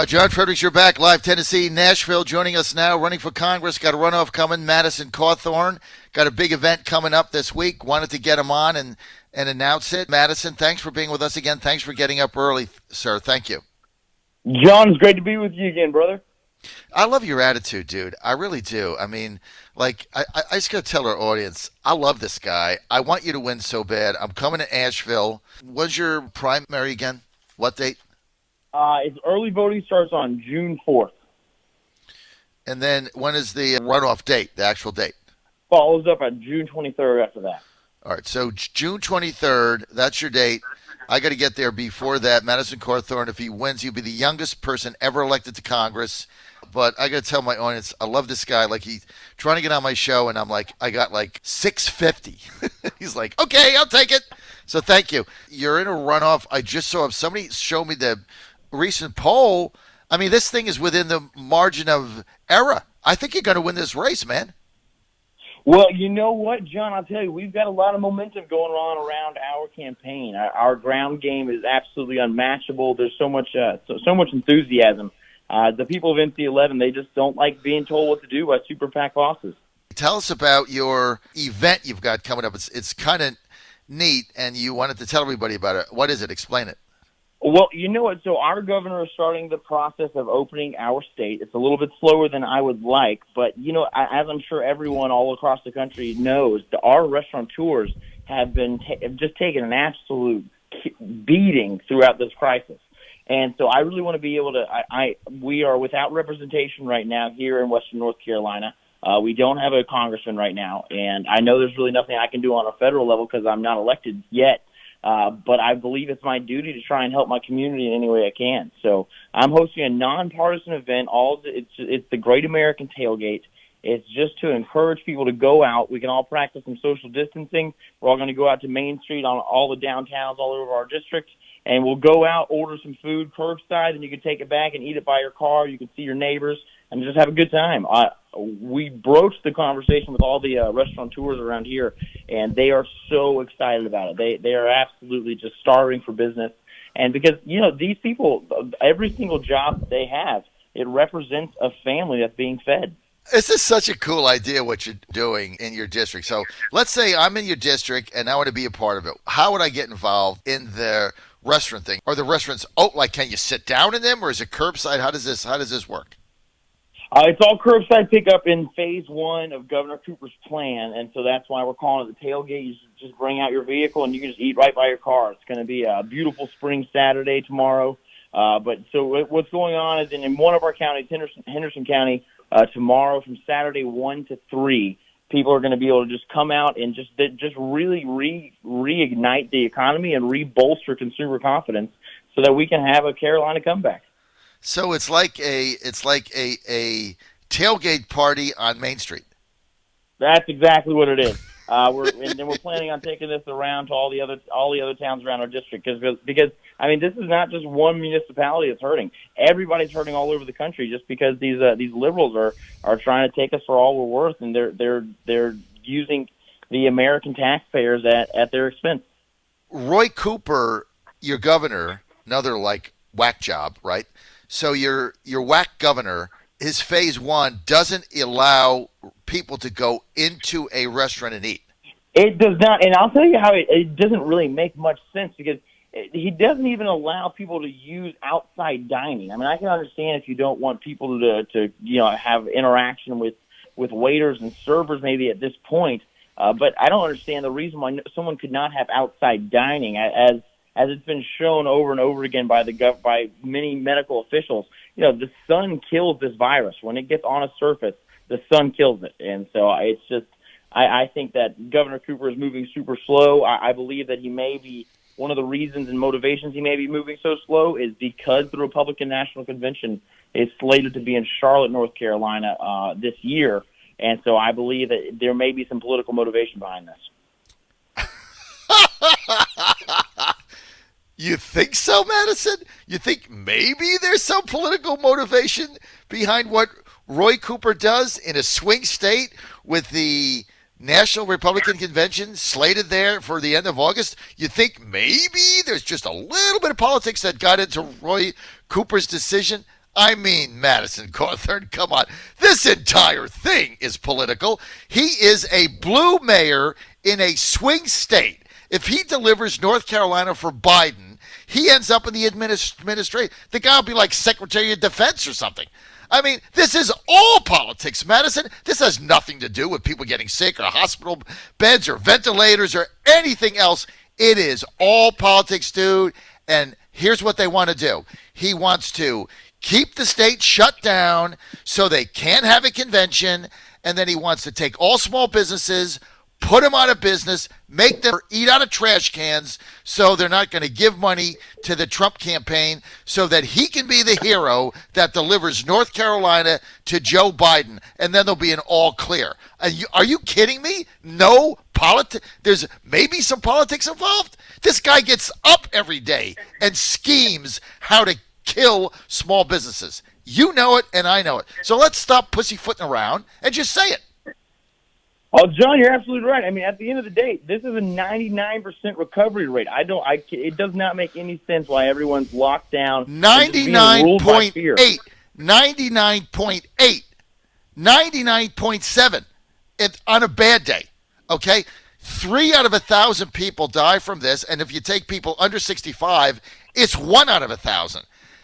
John Fredericks, you're back live, Tennessee, Nashville. Joining us now, running for Congress. Got a runoff coming, Madison, Cawthorn. Got a big event coming up this week. Wanted to get him on and announce it. Madison, thanks for being with us again. Thanks for getting up early, sir. Thank you. John, it's great to be with you again, brother. I love your attitude, dude. I really do. I mean, like, I just got to tell our audience, I love this guy. I want you to win so bad. I'm coming to Asheville. When's your primary again? What date? It's early voting starts on June 4th. And then when is the runoff date, the actual date? Follows up on June 23rd after that. All right, so June 23rd, that's your date. I got to get there before that. Madison Cawthorn, if he wins, he'll be the youngest person ever elected to Congress. But I got to tell my audience, I love this guy. Like, he's trying to get on my show, and I'm like, I got like 650. He's like, okay, I'll take it. So thank you. You're in a runoff. I just saw somebody show me the recent poll. I mean, this thing is within the margin of error. I think you're going to win this race, man. Well, you know what, John? I'll tell you, we've got a lot of momentum going on around our campaign. Our ground game is absolutely unmatchable. There's so much enthusiasm. The people of NC11, they just don't like being told what to do by super PAC bosses. Tell us about your event you've got coming up. It's kind of neat, and you wanted to tell everybody about it. What is it? Explain it. Well, you know what? So our governor is starting the process of opening our state. It's a little bit slower than I would like, but, you know, as I'm sure everyone all across the country knows, our restaurateurs have been just taking an absolute beating throughout this crisis. And so I really want to be able to we are without representation right now here in Western North Carolina. We don't have a congressman right now, and I know there's really nothing I can do on a federal level because I'm not elected yet. But I believe it's my duty to try and help my community in any way I can. So I'm hosting a nonpartisan event. It's the Great American Tailgate. It's just to encourage people to go out. We can all practice some social distancing. We're all going to go out to Main Street on all the downtowns all over our district, and we'll go out, order some food curbside, and you can take it back and eat it by your car. You can see your neighbors and just have a good time. We broached the conversation with all the restaurateurs around here, and they are so excited about it. They are absolutely just starving for business. And because, you know, these people, every single job that they have, it represents a family that's being fed. This is such a cool idea what you're doing in your district. So let's say I'm in your district and I want to be a part of it. How would I get involved in the restaurant thing? Are the restaurants, like, can you sit down in them, or is it curbside? How does this work? It's all curbside pickup in phase one of Governor Cooper's plan, and so that's why we're calling it the Tailgate. You just bring out your vehicle, and you can just eat right by your car. It's going to be a beautiful spring Saturday tomorrow. But so what's going on is in one of our counties, Henderson County, tomorrow from Saturday 1 to 3, people are going to be able to just come out and just really reignite the economy and re-bolster consumer confidence so that we can have a Carolina comeback. So it's like a tailgate party on Main Street. That's exactly what it is. We're planning on taking this around to all the other towns around our district because I mean, this is not just one municipality that's hurting. Everybody's hurting all over the country just because these liberals are trying to take us for all we're worth, and they're using the American taxpayers at their expense. Roy Cooper, your governor, another like whack job, right? So your whack governor, his phase one doesn't allow people to go into a restaurant and eat. It does not, and I'll tell you how it doesn't really make much sense because he doesn't even allow people to use outside dining. I mean, I can understand if you don't want people to have interaction with waiters and servers maybe at this point, but I don't understand the reason why someone could not have outside dining as it's been shown over and over again by many medical officials. You know, the sun kills this virus. When it gets on a surface, the sun kills it. And so it's just, I think that Governor Cooper is moving super slow. I believe that he may be, one of the reasons and motivations he may be moving so slow is because the Republican National Convention is slated to be in Charlotte, North Carolina this year. And so I believe that there may be some political motivation behind this. You think so, Madison? You think maybe there's some political motivation behind what Roy Cooper does in a swing state with the National Republican Convention slated there for the end of August? You think maybe there's just a little bit of politics that got into Roy Cooper's decision? I mean, Madison Cawthorn, come on. This entire thing is political. He is a blue mayor in a swing state. If he delivers North Carolina for Biden, he ends up in the administration. The guy will be like Secretary of Defense or something. I mean, this is all politics, Madison. This has nothing to do with people getting sick or hospital beds or ventilators or anything else. It is all politics, dude. And here's what they want to do. He wants to keep the state shut down so they can't have a convention. And then he wants to take all small businesses, put them out of business, make them eat out of trash cans so they're not going to give money to the Trump campaign so that he can be the hero that delivers North Carolina to Joe Biden, and then there'll be an all clear. Are you kidding me? No politics? There's maybe some politics involved? This guy gets up every day and schemes how to kill small businesses. You know it, and I know it. So let's stop pussyfooting around and just say it. Oh, John, you're absolutely right. I mean, at the end of the day, this is a 99% recovery rate. It does not make any sense why everyone's locked down. 99.8, 99.8, 99.7 on a bad day, okay? 3 out of 1,000 people die from this, and if you take people under 65, it's 1 out of 1,000.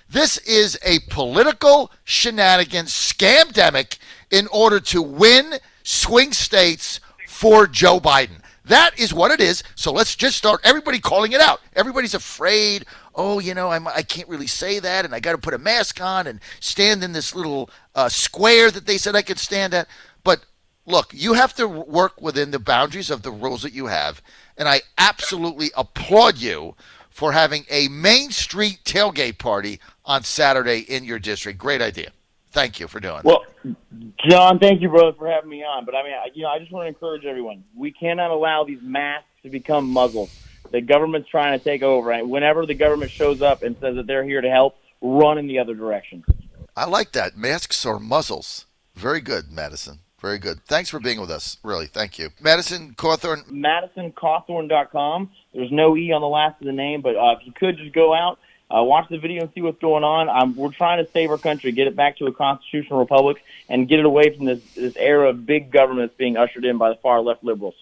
This is a political shenanigans, scamdemic, in order to win swing states for Joe Biden. That is what it is. So let's just start everybody calling it out. Everybody's afraid. Oh, I can't really say that, and I got to put a mask on and stand in this little square that they said I could stand at. But look, you have to work within the boundaries of the rules that you have, and I absolutely applaud you for having a Main Street tailgate party on Saturday in your district. Great idea. Thank you for doing that. Well, John, thank you, brother, for having me on. But, I just want to encourage everyone. We cannot allow these masks to become muzzles. The government's trying to take over. And whenever the government shows up and says that they're here to help, run in the other direction. I like that. Masks or muzzles. Very good, Madison. Very good. Thanks for being with us. Really, thank you. Madison Cawthorn. MadisonCawthorn.com. There's no E on the last of the name, but if you could just go out, watch the video and see what's going on. We're trying to save our country, get it back to a constitutional republic, and get it away from this era of big government being ushered in by the far-left liberals.